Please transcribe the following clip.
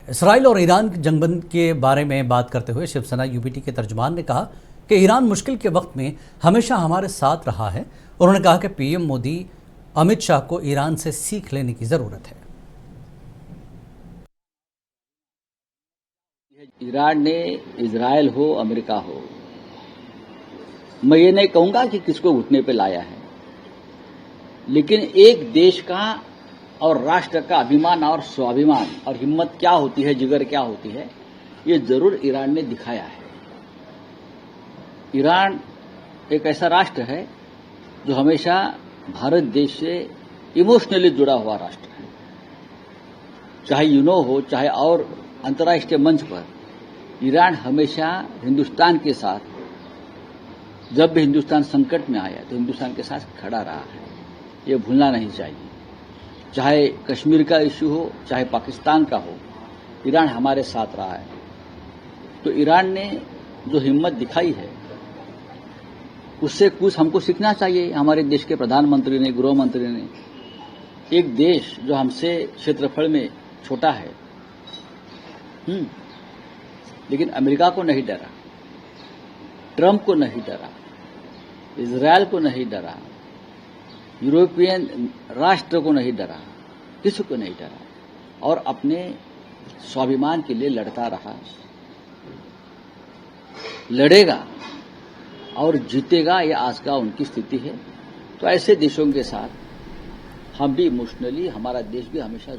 Israel और Iran की जंगबंदी के बारे में बात करते हुए शिवसेना यूबीटी के तर्जुमान ने कहा कि ईरान मुश्किल के वक्त में हमेशा हमारे साथ रहा है। उन्होंने कहा कि पीएम मोदी अमित शाह को ईरान से सीख लेने की जरूरत है। ईरान ने इजराइल हो अमेरिका हो, मैं ये नहीं कहूंगा कि किसको घुटने पे लाया है, लेकिन एक देश का और राष्ट्र का अभिमान और स्वाभिमान और हिम्मत क्या होती है, जिगर क्या होती है, ये जरूर ईरान ने दिखाया है। ईरान एक ऐसा राष्ट्र है जो हमेशा भारत देश से इमोशनली जुड़ा हुआ राष्ट्र है। चाहे यूनो हो, चाहे और अंतर्राष्ट्रीय मंच पर ईरान हमेशा हिंदुस्तान के साथ, जब भी हिंदुस्तान संकट में आया तो हिंदुस्तान के साथ खड़ा रहा है। ये भूलना नहीं चाहिए। चाहे कश्मीर का इश्यू हो, चाहे पाकिस्तान का हो, ईरान हमारे साथ रहा है। तो ईरान ने जो हिम्मत दिखाई है, उससे कुछ हमको सीखना चाहिए। हमारे देश के प्रधानमंत्री ने, गृह मंत्री ने, एक देश जो हमसे क्षेत्रफल में छोटा है, लेकिन अमेरिका को नहीं डरा, ट्रंप को नहीं डरा, इजराइल को नहीं डरा, यूरोपियन राष्ट्र को नहीं डरा, किसी को नहीं डरा और अपने स्वाभिमान के लिए लड़ता रहा, लड़ेगा और जीतेगा। ये आज का उनकी स्थिति है। तो ऐसे देशों के साथ हम भी इमोशनली, हमारा देश भी हमेशा